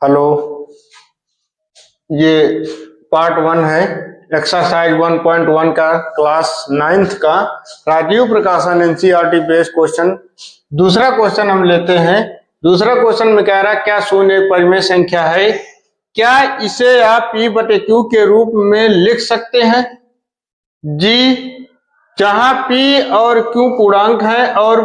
Hello, ये part 1 है exercise 1.1 का क्लास 9th का राजीव प्रकाशन एनसीईआरटी बेस्ड क्वेश्चन। दूसरा क्वेश्चन हम लेते हैं। दूसरा क्वेश्चन में कह रहा है क्या शून्य एक परिमेय संख्या है, क्या इसे आप P बटे Q के रूप में लिख सकते हैं? जी, जहां P और Q पूर्णांक है और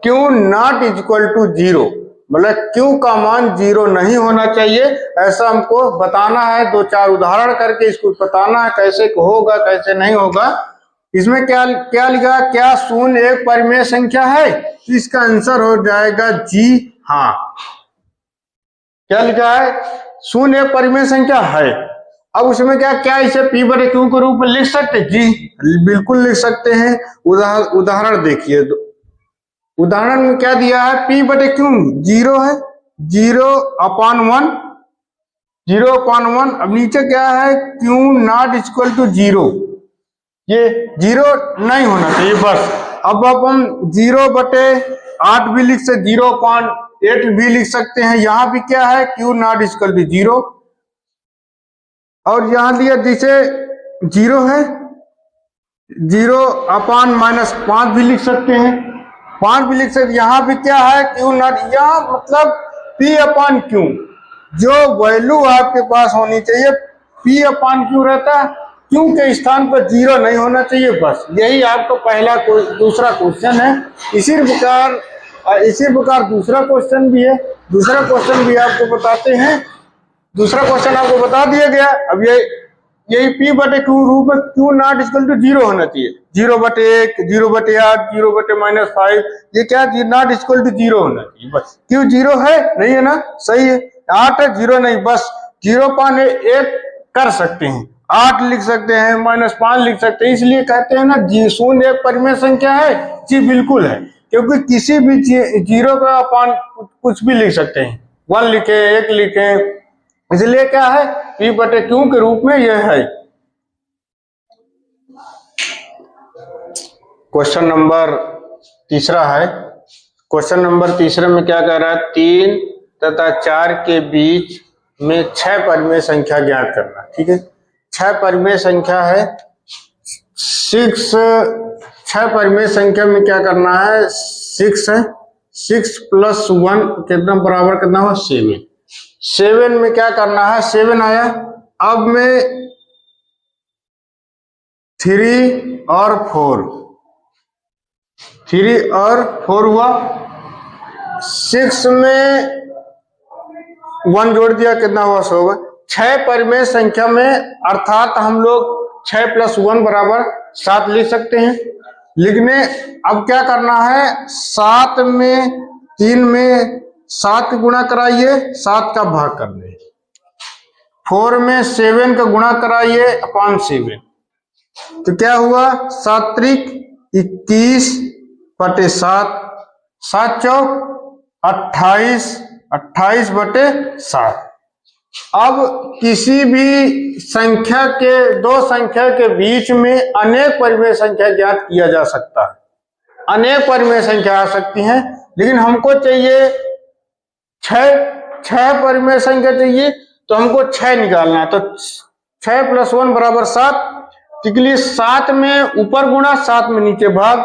Q नॉट इक्वल टू 0, मतलब Q का मान 0 नहीं होना चाहिए, ऐसा हमको बताना है। दो चार उदाहरण करके इसको बताना है कैसे होगा कैसे नहीं होगा। इसमें क्या क्या लिखा, क्या शून्य एक परिमेय संख्या है? तो इसका आंसर हो जाएगा जी हाँ। क्या लिखा है? शून्य एक परिमेय संख्या है। अब उसमें क्या इसे P बटे Q के रूप में लिख सकते? जी बिल्कुल लिख सकते हैं। उदाहरण देखिए, उदाहरण में क्या दिया है, P बटे Q 0 है, 0/1, 0/1। अब नीचे क्या है, Q नॉट इक्वल टू 0, ये 0 नहीं होना चाहिए बस। अब हम 0/8 भी लिख सकते, 0.8 भी लिख सकते हैं। यहाँ भी क्या है, Q नॉट इक्वल टू 0, और यहाँ दिया जैसे 0 है, 0/-5 भी लिख सकते हैं, 5 भी लिख सकते। यहाँ भी क्या है, Q नॉट, यहाँ मतलब P/Q जो वैल्यू आपके पास होनी चाहिए P/Q रहता है, Q के स्थान पर 0 नहीं होना चाहिए बस। यही आपका पहला दूसरा क्वेश्चन है। इसी प्रकार दूसरा क्वेश्चन भी है। दूसरा क्वेश्चन भी आपको बताते हैं। दूसरा क्वेश्चन आपको बता दिया गया। अब यही P बटे Q रूप में Q नॉट इक्वल टू 0 होना चाहिए, 0/1, 0/8, 0/-5, ये क्या नॉट इक्वल टू 0 होना चाहिए बस। Q 0 है नहीं है ना, सही है। 8 है, 0 नहीं, बस 0.1 कर सकते हैं, 8 लिख सकते हैं, -5 लिख सकते हैं। इसलिए कहते हैं ना जी शून्य एक परिमेय संख्या है। जी बिल्कुल है, क्योंकि किसी भी 0 का अपान कुछ भी लिख सकते हैं, 1 लिखे, 1 लिखे, इसलिए क्या है P बटे Q के रूप में यह है। क्वेश्चन नंबर तीसरा है। क्वेश्चन नंबर तीसरे में क्या कह रहा है, 3 तथा 4 के बीच में 6 परिमेय संख्या ज्ञात करना। ठीक है, 6 परिमेय संख्या है, 6 परिमेय संख्या में क्या करना है, 6 है, 6 + 1 कितना बराबर कितना हुआ, 7। 7 में क्या करना है, 7 आया। अब में 3 और 4 हुआ। 6 में 1 जोड़ दिया, कितना हुआ, 100 हुआ। 6 परिमेय संख्या में अर्थात हम लोग 6 + 1 बराबर 7 लिख सकते हैं। लिखने अब क्या करना है, 7 में 3 में 7 का गुणा कराइए, 7 का भाग कर दे। 4 में 7 का गुणा कराइए अपॉन 7, तो क्या हुआ, 7 त्रिक 21 बटे 7, 7 चौक 28, 28 बटे 7। अब किसी भी संख्या के, दो संख्या के बीच में अनेक परिमेय संख्या ज्ञात किया जा सकता है। अनेक परिमेय संख्या आ सकती हैं, लेकिन हमको चाहिए 6 परिमेय संख्या चाहिए, तो हमको 6 निकालना है। तो 6 + 1 बराबर 7, के लिए 7 में ऊपर गुणा, 7 में नीचे भाग,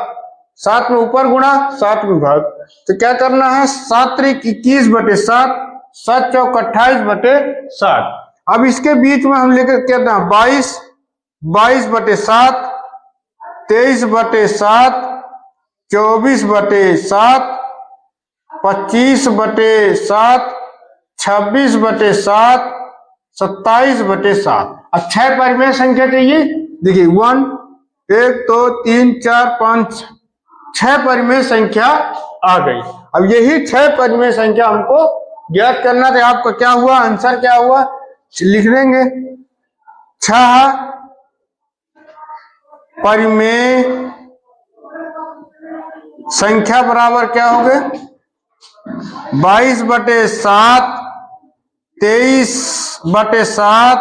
7 में ऊपर गुणा, 7 में भाग। तो क्या करना है, 7 त्रिक 21 बटे 7, 7 चौक 28 बटे 7। अब इसके बीच में हम लेकर क्या था, 22 बटे 7, 23 बटे 7, 24 बटे 7, 25 बटे 7, 26 बटे 7, 27 बटे 7। अब 6 परिमेय संख्या चाहिए। देखिए 1 2 3 4 5 6 परिमेय संख्या आ गई। अब यही 6 परिमेय संख्या हमको ज्ञात करना था। आपका क्या हुआ, आंसर क्या हुआ, लिख देंगे। 6 परिमेय संख्या बराबर क्या हो गए, 22 बटे 7, 23 बटे 7,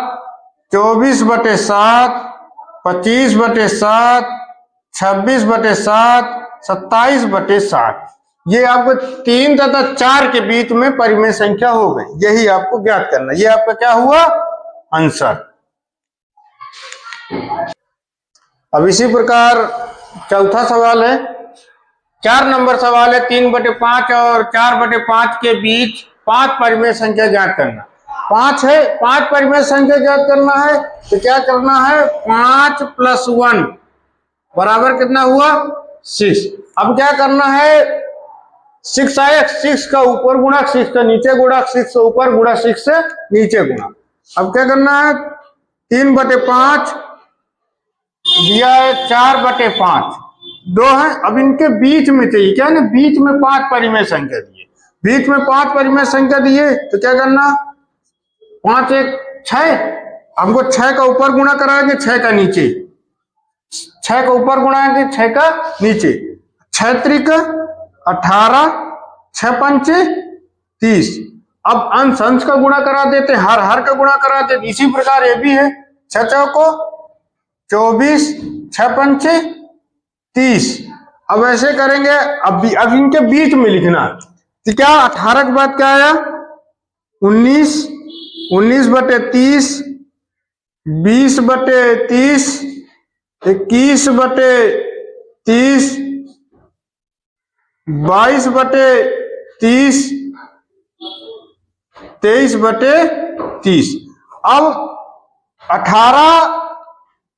24 बटे 7, 25 बटे 7, 26 बटे 7, 27 बटे 7। ये आपको 3 तथा 4 के बीच में परिमेय संख्या हो गई, यही आपको ज्ञात करना। ये आपका क्या हुआ आंसर। अब इसी प्रकार चौथा सवाल है, 4 नंबर सवाल है, 3/5 और 4/5 के बीच 5 परिमेय संख्या ज्ञात करना। 5 है, 5 परिमेय संख्या ज्ञात करना है तो क्या करना है, 5 + 1 बराबर कितना हुआ 6। अब क्या करना है, 6 आया, 6 का ऊपर गुणा, 6 का नीचे गुणा, 6 से ऊपर गुणा, 6 से नीचे गुणा। अब क्या करना है, 3/5 दिया है 4/5, 2 है। अब इनके बीच में चाहिए क्या ना, बीच में 5 परिमेय संख्या दिए, बीच में 5 परिमेय संख्या दिए तो क्या करना, 5 1 6, हमको 6 का ऊपर गुणा कराएंगे, 6 का नीचे, 6 का ऊपर गुणाएंगे, 6 का नीचे, 6 त्रिक 18, 6 पंचे 30। अब अंश अंश का गुणा करा देते, हर हर का गुणा करा देते। इसी प्रकार ये भी है, 6 चौको 24, 6 पंचे 30। अब ऐसे करेंगे, अब इनके बीच में लिखना तो क्या, 18 के बाद क्या आया 19, 19/30, 20/30, 21/30, 22/30, 23/30। अब 18,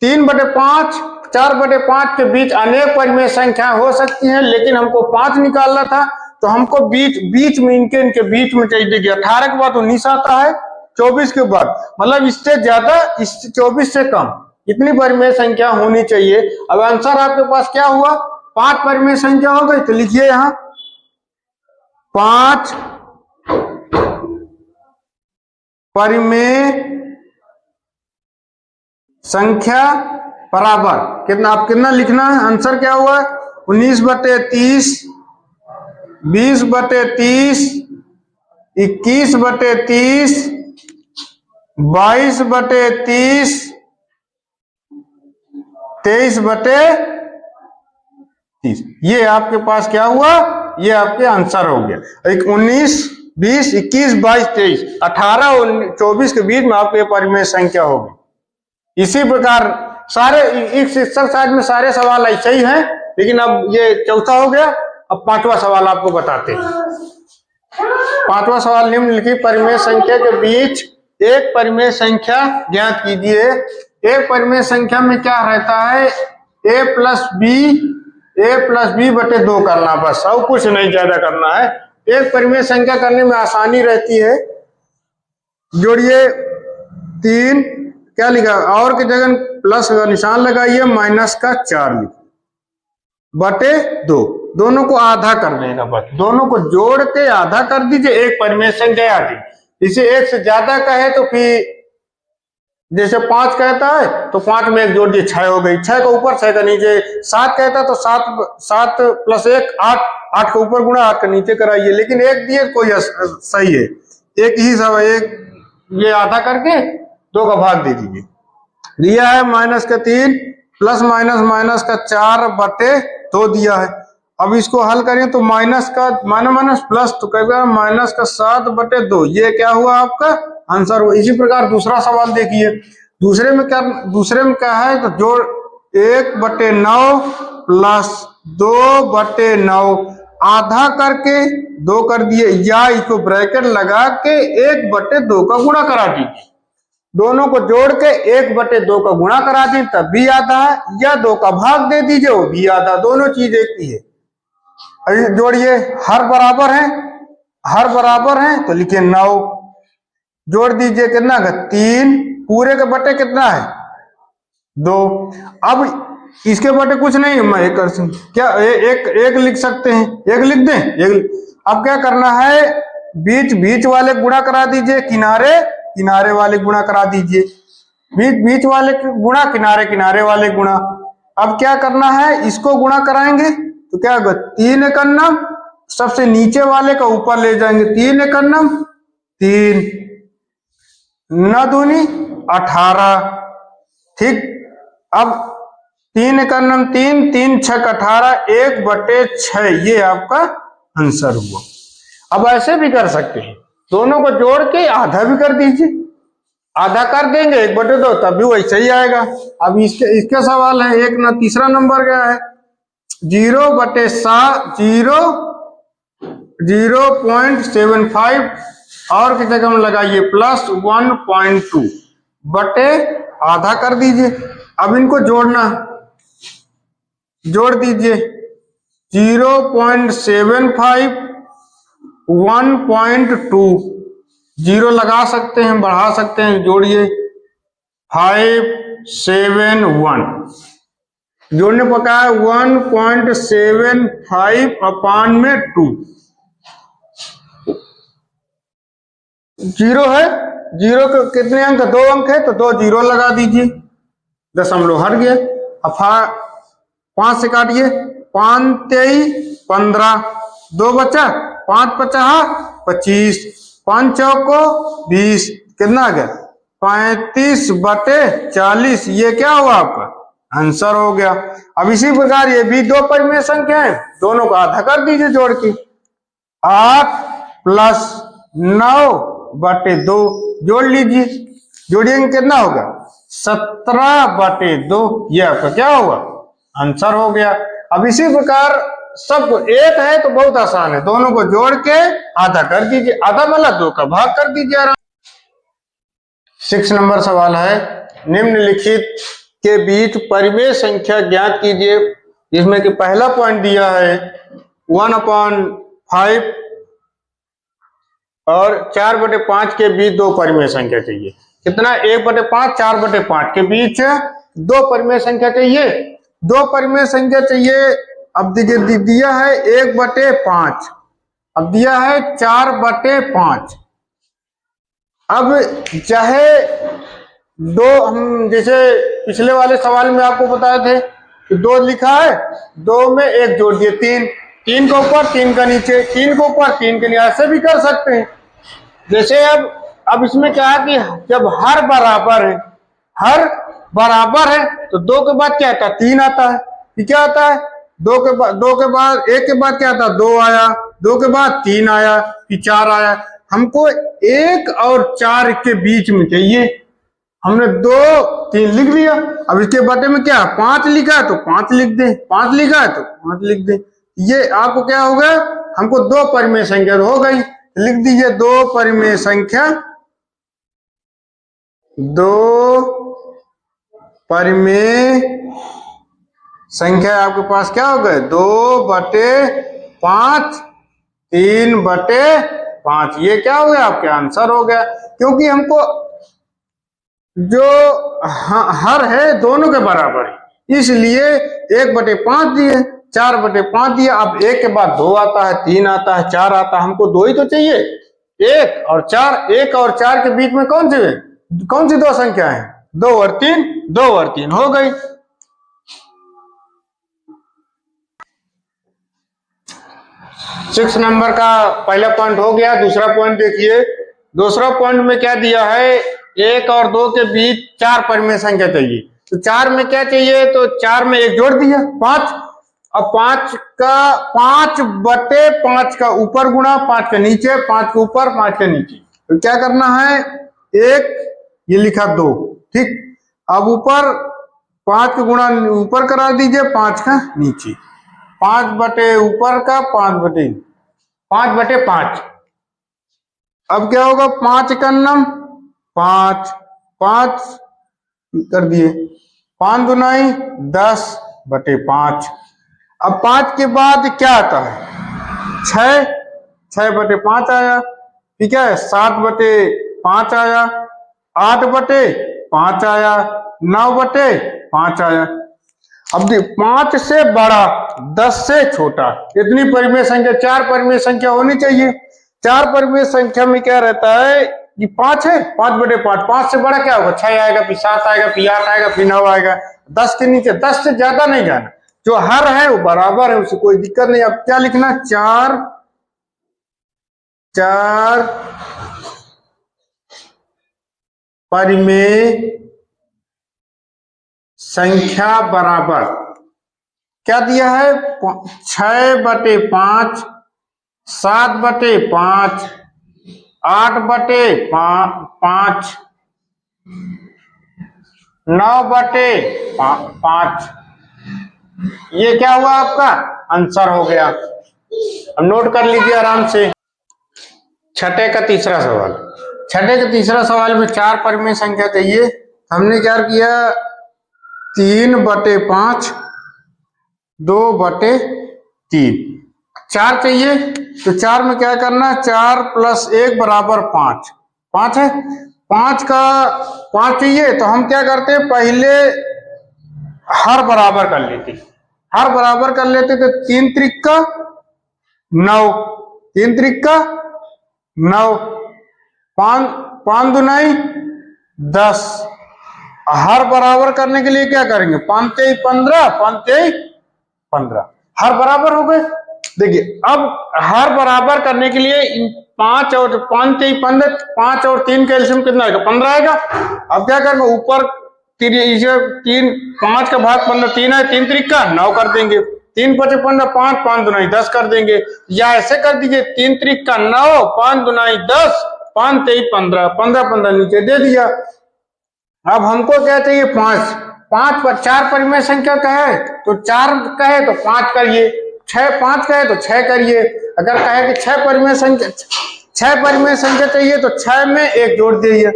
3/5, 4/5 के बीच अनेक परिमेय संख्या हो सकती हैं, लेकिन हमको 5 निकालना था तो हमको बीच में इनके बीच में चाहिए। देखिए 18 के बाद 19 आता है, 24 के बाद, मतलब इससे ज्यादा, इससे 24 से कम, इतनी परिमेय संख्या होनी चाहिए। अब आंसर आपके पास क्या हुआ, 5 परिमेय संख्या हो गई, तो लिखिए यहां 5 परिमेय संख्या बराबर कितना, आप कितना लिखना है, आंसर क्या हुआ 19/30, 20/30, 21/30, 22/30, 23/30। ये आपके पास क्या हुआ, ये आपके आंसर हो गया। 19, 20, 21, 22, 23, 18 और 24 के बीच में आपके परिमेय संख्या होगी। इसी प्रकार सारे इस एक्सरसाइज में सारे सवाल ऐसे ही हैं, लेकिन अब ये चौथा हो गया। अब 5वां सवाल आपको बताते हैं। 5वां सवाल निम्नलिखित परिमेय संख्या के बीच एक परिमेय संख्या ज्ञात कीजिए। एक परिमेय संख्या में क्या रहता है, a + b/2 करना, बस और कुछ नहीं ज्यादा करना है। एक परिमेय संख्या करने में आसानी रहती है। जोड़िए 3, क्या लिखा, और की जगह प्लस का निशान लगाइए, -4 /2, दोनों को आधा कर देना, बस दोनों को जोड़ के आधा कर दीजिए, एक परिमेय संख्या आ गई। इसे एक से ज्यादा कहे तो फिर जैसे 5 कहता है तो 5 में 1 जोड़ दिए, 6 हो गई, 6 का ऊपर 6 का नीचे। 7 कहता है तो 7 + 1 8, 8 का ऊपर गुणा 8 का नीचे कराइए। लेकिन एक दिए कोई सही है, एक ही सब, एक ये आधा करके 2 का भाग दे दीजिए। दिया है -3 +-4/2 दिया है। अब इसको हल करें तो माइनस प्लस तो कहेगा -7/2, ये क्या हुआ आपका आंसर हुआ। इसी प्रकार दूसरा सवाल देखिए, दूसरे में क्या है, तो जोड़ 1/9 + 2/9 आधा करके 2 कर दिए, या इसको ब्रैकेट लगा के 1/2 का गुणा करा दीजिए। दोनों को जोड़ के 1/2 का गुणा करा दी तब भी आधा है, या 2 का भाग दे दीजिए वो भी आधा, दोनों चीज एक ही है। जोड़िए, हर बराबर है तो लिखिए 9, जोड़ दीजिए कितना, 3 पूरे के बटे कितना है 2। अब इसके बटे कुछ नहीं, मैं क्या एक लिख सकते हैं, एक लिख दें। अब क्या करना है, बीच वाले गुणा करा दीजिए, किनारे वाले गुणा करा दीजिए, बीच वाले गुणा, किनारे वाले गुणा। अब क्या करना है, इसको गुणा कराएंगे तो क्या होगा, 3 एकन्नम सबसे नीचे वाले का ऊपर ले जाएंगे, 3 एकन्नम 3, 9 दूनी 18। ठीक, अब 3 एकन्नम 3, 3 छक 18, 1/6, ये आपका आंसर हुआ। अब ऐसे भी कर सकते हैं, दोनों को जोड़ के आधा भी कर दीजिए, आधा कर देंगे 1/2 तब भी वैसे ही आएगा। अब इसके सवाल है एक ना तीसरा नंबर क्या है 0/0.75 और की जगह में लगाइए +1.2 बटे आधा कर दीजिए। अब इनको जोड़ना, जोड़ दीजिए 0.75 1.2 जीरो लगा सकते हैं, बढ़ा सकते हैं, जोड़िए 571 जोड़ने पर क्या है 1.75/2 जीरो है। जीरो के कितने अंक 2 अंक है तो 2 जीरो लगा दीजिए, दशमलव हट गया। अब 5 से काटिए 5 23 15 2 बचा 5 50 25 5 चौको 20 कितना आ गया 35/40 ये क्या हुआ आपका आंसर हो गया। अब इसी प्रकार ये भी दो परिमेय संख्या है, दोनों को आधा कर दीजिए जोड़ के 8 + 9/2 जोड़ लीजिए, जोड़िएंगे कितना होगा 17/2 ये आपका क्या होगा आंसर हो गया। अब इसी प्रकार सबको एक है तो बहुत आसान है, दोनों को जोड़ के आधा कर दीजिए, आधा वाला 2 का भाग कर दीजिए आराम। 6 नंबर सवाल है निम्नलिखित के बीच परिमेय संख्या ज्ञात कीजिए, जिसमें कि पहला पॉइंट दिया है 1/5 और 4/5 के बीच दो परिमेय संख्या चाहिए। कितना 1/5 4/5 के बीच दो परिमेय संख्या चाहिए, दो परिमेय संख्या चाहिए। अब देखिए दिया है 1/5, अब दिया है 4/5। अब चाहे दो, हम जैसे पिछले वाले सवाल में आपको बताए थे कि 2 लिखा है, 2 में 1 जोड़ दिए 3, 3 का ऊपर 3 का नीचे, 3 का ऊपर 3 के नीचे, ऐसे भी कर सकते हैं। जैसे अब इसमें क्या है कि जब हर बराबर है, हर बराबर है तो 2 के बाद क्या आता है 3 आता है, ये क्या आता है 2 के बाद 1 के बाद क्या आता है 2 आया, 2 के बाद 3 आया, फिर 4 आया। हमको 1 और 4 के बीच में चाहिए, हमने 2 3 लिख लिया। अब इसके बारे में क्या 5 लिखा है तो 5 लिख दें, 5 लिखा है तो 5 लिख दें। ये आपको क्या हो गया, हमको 2 परिमेय संख्या हो गई, लिख दीजिए 2 परिमेय संख्या, 2 परिमेय संख्या आपके पास क्या हो गए 2/5 3/5 ये क्या हो गया आपके आंसर हो गया। क्योंकि हमको जो हर है दोनों के बराबर है, इसलिए 1/5 दिए, 4/5 दिया। अब 1 के बाद 2 आता है, 3 आता है, 4 आता है, हमको 2 ही तो चाहिए, 1 और 4। 1 और 4 के बीच में कौन सी 2 संख्या है 2 और 3, 2 और 3 हो गई। 6 नंबर का पहला पॉइंट हो गया। दूसरा पॉइंट देखिए, दूसरा पॉइंट में क्या दिया है 1 और 2 के बीच 4 परिमेय संख्या चाहिए। तो 4 में क्या चाहिए तो 4 में 1 जोड़ दिया 5, अब 5/5 का ऊपर गुणा 5 के नीचे, 5 के ऊपर 5 के नीचे। तो क्या करना है 1 ये लिखा 2 ठीक, अब ऊपर 5 का गुणा ऊपर करा दीजिए 5 का नीचे, 5 बटे ऊपर का 5/5। अब क्या होगा 5 का नम 5 कर दिए, 5 दुनाई 10/5। अब 5 के बाद क्या आता है 6/5 आया, ठीक है 7/5 आया, 8/5 आया, 9/5 आया। अब 5 से बड़ा 10 से छोटा इतनी परिमेय संख्या 4 परिमेय संख्या होनी चाहिए। 4 परिमेय संख्या में क्या रहता है कि 5 है 5/5, 5 से बड़ा क्या होगा 6 आएगा, फिर 7 आएगा, फिर 8 आएगा, फिर 9 आएगा, 10 के नीचे 10 से ज्यादा नहीं जाना, जो हर है वो बराबर है, उसे कोई दिक्कत नहीं। अब क्या लिखना 4 परिमेय संख्या बराबर क्या दिया है 6/5 7/5, 8/5, 9/5। ये क्या हुआ आपका आंसर हो गया। अब नोट कर लीजिए आराम से। छठे का तीसरा सवाल। छठे के तीसरा सवाल में 4 परिमेय संख्या चाहिए। हमने क्या किया, 3/5, 2/3, 4 चाहिए। तो 4 में क्या करना, 4 + 1 = 5। 5 है, 5 चाहिए। तो हम क्या करते, पहले हर बराबर कर लेते। हर बराबर कर लेते तो 3 त्रिक 9, 3 त्रिक 9, 5 दूनी 10। हर बराबर करने के लिए क्या करेंगे, 5 × 3 = 15, 5 × 3 = 15। हर बराबर हो गए। देखिए अब हर बराबर करने के लिए 5 और 5 × 3 = 15, 5 और 3 का एलसीएम कितना आएगा, 15 आएगा। अब क्या करेंगे, ऊपर 3 5 का भाग 15, 3 है, 3 त्रिक 9 कर देंगे। 3 × 5 = 15, 5 5 दूनी 10 कर देंगे। या ऐसे कर दीजिए, 3 त्रिक 9, 5 दूनी 10, 5 × 3 = 15, 15 15 नीचे दे दिया। अब हमको क्या चाहिए, 5। 5 पर 4 परिमेय संख्या का है तो 4 कहे तो 5 करिए, 5 कहे तो 6 करिए। अगर कहे कि 6 परिमेय संख्या चाहिए तो 6 में 1 जोड़ दीजिए।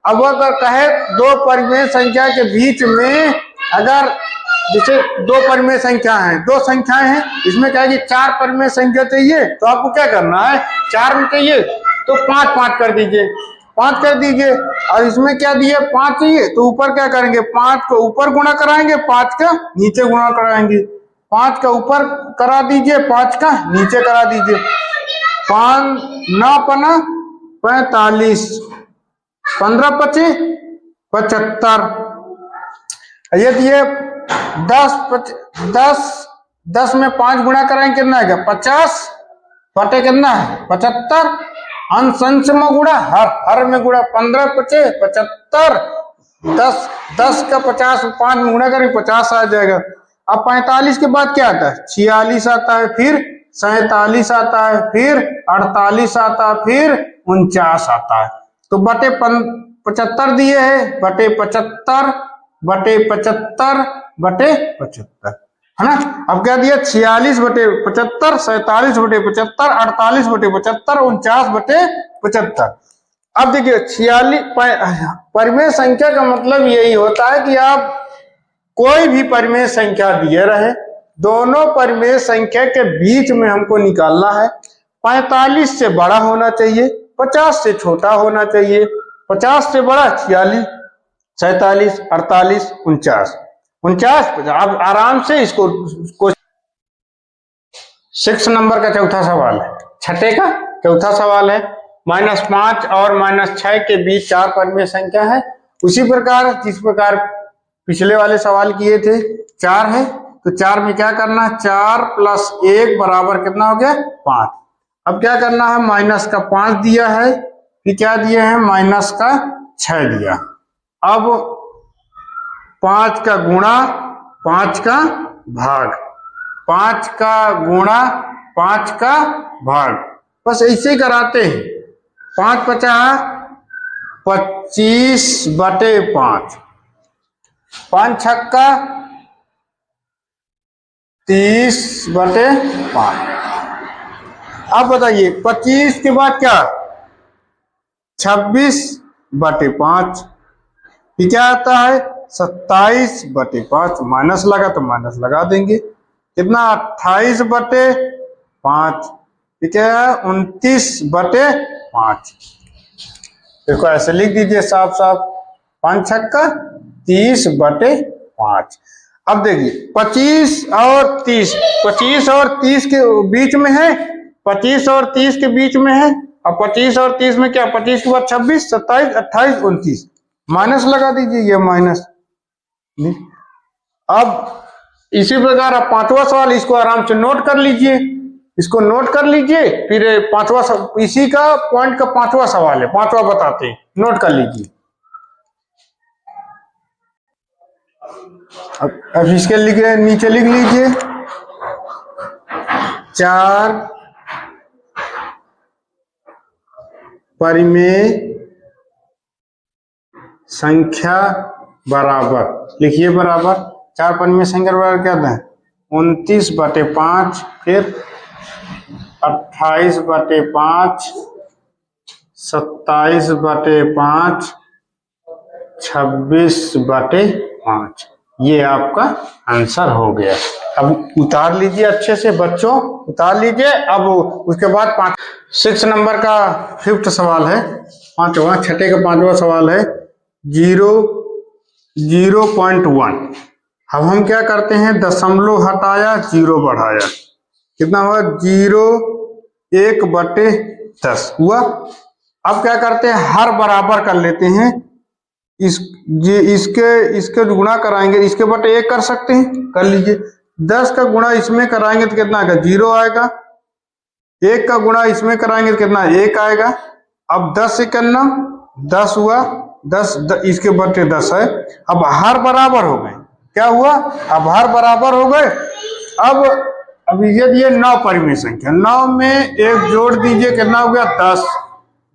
अब अगर कहे 2 परिमेय संख्या के बीच में, अगर जैसे 2 परिमेय संख्या है, 2 संख्याएं हैं, इसमें क्या है कि 4 परिमेय संख्या चाहिए। तो आपको क्या करना है, 4 में चाहिए तो 5 5 कर दीजिए, 5 कर दीजिए। और इसमें क्या दिया, 5 चाहिए तो ऊपर क्या करेंगे, 5 को ऊपर गुणा कराएंगे, 5 का नीचे गुणा कराएंगे। 5 का ऊपर करा दीजिए, 5 का नीचे करा दीजिए। 5 9 × 45, 15 × 25 = 75। ये दिए 10 में 5 गुणा कराएंगे कितना आएगा, 50 बटे कितना है, 75। अंश में गुणा, हर में गुणा, 15 × 5 = 75। 10 का 50 5 में गुणा करेंगे 50 आ जाएगा। अब 45 के बाद क्या आता है, 46 आता है, फिर 47 आता है, फिर 48 आता है, फिर 49 आता है। तो बटे 75 दिए है, बटे 75 बटे 75 बटे 75 है ना। अब क्या दिया, 46 बटे 75, 47 बटे 75, 48 बटे 75, 49 बटे 75। अब देखिए 46 परिमेय संख्या का मतलब यही होता है कि आप कोई भी परिमेय संख्या दिए रहे, दोनों परिमेय संख्या के बीच में हमको निकालना है। 45 से बड़ा होना चाहिए, 50 से छोटा होना चाहिए। 50 से बड़ा 46, 47, 48, 49, 49। अब आराम से इसको 6 नंबर का चौथा सवाल है, छठे का चौथा सवाल है। -5 और -6 के बीच 4 परिमेय संख्या है। उसी प्रकार जिस प्रकार पिछले वाले सवाल किए थे, 4 है तो 4 में क्या करना, 4 + 1 = कितना हो गया, 5। अब क्या करना है, -5 दिया है, फिर क्या दिया है, -6 दिया। अब 5 का गुणा, 5 का भाग, 5 का गुणा, 5 का भाग, बस ऐसे ही कराते हैं। 5 × 5 = 25/5, 5 × 6 = 30/5। अब बताइए 25 के बाद क्या, 26/5, फिर क्या आता है 27/5, माइनस लगा तो माइनस लगा देंगे, कितना 28/5, ठीक है 29/5। देखो ऐसे लिख दीजिए साफ साफ, 5 × 6 = 30/5। अब देखिए 25 और 30, 25 और 30 के बीच में है, 25 और 30 के बीच में है। अब 25 और 30 में क्या, 25 के बाद 26, 27, 28, 29, माइनस लगा दीजिए, ये माइनस। अब इसी प्रकार अब 5वां सवाल, इसको आराम से नोट कर लीजिए, इसको नोट कर लीजिए। फिर 5वां, इसी का पॉइंट का 5वां सवाल है, 5वां बताते हैं, नोट कर लीजिए। अब इसके नीचे लिख लीजिए, 4 परिमेय संख्या बराबर, लिखिए बराबर, 4 परिमेय संख्या बराबर क्या था, 29/5, फिर 28/5, 27/5, 26/5। ये आपका आंसर हो गया। अब उतार लीजिए अच्छे से बच्चों, उतार लीजिए। अब उसके बाद 6 नंबर का 5th सवाल है, छठे का 5वां सवाल है 0.1। अब हम क्या करते हैं, दशमलव हटाया, 0 बढ़ाया, कितना हुआ, 0.1/10 हुआ। अब क्या करते हैं, हर बराबर कर लेते हैं, इसके गुणा कराएंगे, इसके बटे 1 कर सकते हैं, कर लीजिए। 10 का गुणा इसमें कराएंगे तो कितना आएगा, 0 आएगा। 1 का गुणा इसमें कराएंगे तो कितना, 1 आएगा। अब 10 × 9 10 हुआ, 10 इसके बटे 10 है। अब हर बराबर हो गए, क्या हुआ, अब हर बराबर हो गए। अब ये 9 परिमेय संख्या, 9 में 1 जोड़ दीजिए, कितना हो गया, 10।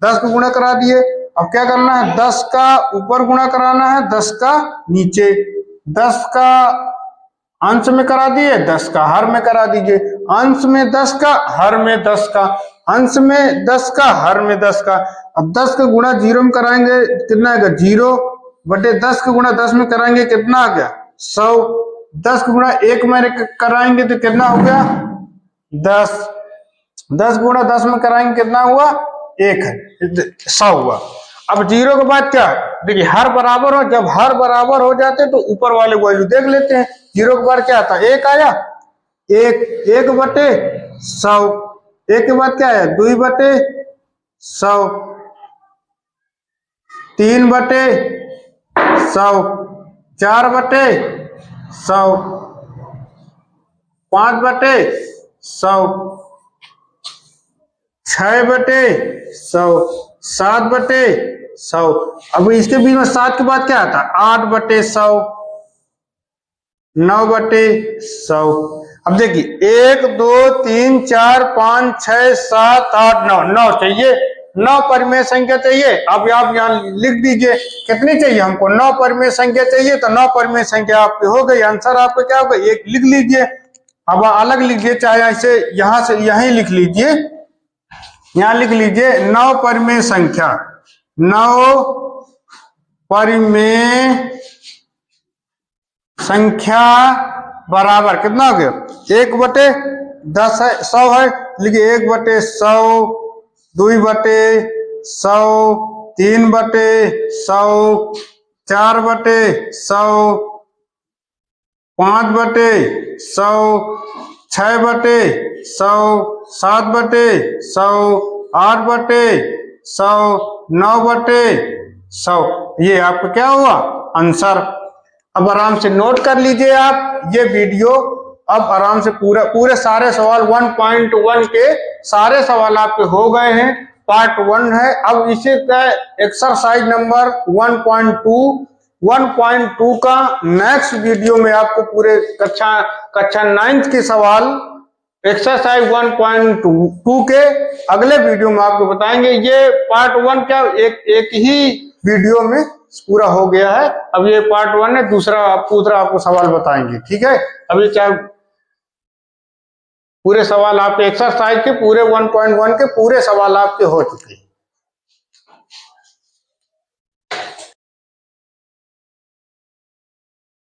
10 को गुणा करा दिए। अब क्या करना है, 10 का ऊपर गुणा कराना है, 10 का नीचे। 10 का अंश में करा दिए, 10 का हर में करा दीजिए। अंश में 10 का, हर में 10 का, अंश में 10 का, हर में 10 का। अब 10 का गुणा 0 में कराएंगे, कितना आएगा, 0/10 का गुणा 10 में कराएंगे, कितना आ गया, 100। 10 का गुणा 1 में कराएंगे तो कितना हो गया, 10। 10 गुणा 10 में कराएंगे, कितना हुआ, 1 है, 100 हुआ। अब 0 के बाद क्या, देखिए हर बराबर हो, जब हर बराबर हो जाते तो ऊपर वाले वैल्यू देख लेते हैं। 0 के बाद क्या आता, 1 आया, 1/100। 1 के बाद क्या आया, 2/100, 3/100, 4/100, 5/100, 6/100, 7/100। अब इसके बीच में 7 के बाद क्या आता है, 8/100, 9/100। अब देखिए 1 2 3 4 5 6 7 8 9, 9 चाहिए, 9 परिमेय संख्या चाहिए। अब आप यहाँ लिख दीजिए कितनी चाहिए हमको, 9 परिमेय संख्या चाहिए, तो 9 परिमेय संख्या आपकी हो गई। आंसर आपका क्या होगा, 1 लिख लीजिए। अब अलग लिखिए, चाहे ऐसे यहां से यहीं लिख लीजिए, यहां लिख लीजिए 9 परिमेय संख्या, 9 परिमेय संख्या बराबर कितना हो गया, 1/10 है, 100 है, लिखिए 1/100, 2/100, 3/100, 4/100, 5/100, 6/100, 7/100, 8/100, 9/100। ये आपका क्या हुआ, आंसर। अब आराम से नोट कर लीजिए आप ये वीडियो। अब आराम से पूरे सारे सवाल 1.1 के सारे सवाल आपके हो गए हैं, पार्ट 1 है। अब इसी का एक्सरसाइज नंबर 1.2 का नेक्स्ट वीडियो में आपको पूरे कक्षा 9th के सवाल एक्सरसाइज 1.2 के अगले वीडियो में आपको बताएंगे। ये पार्ट 1 क्या एक ही वीडियो में पूरा हो गया है। अब ये पार्ट 1 है, दूसरा आपको सवाल बताएंगे, ठीक है। अभी चाहे पूरे सवाल आपके एक्सरसाइज के पूरे 1.1 के पूरे सवाल आपके हो चुके हैं।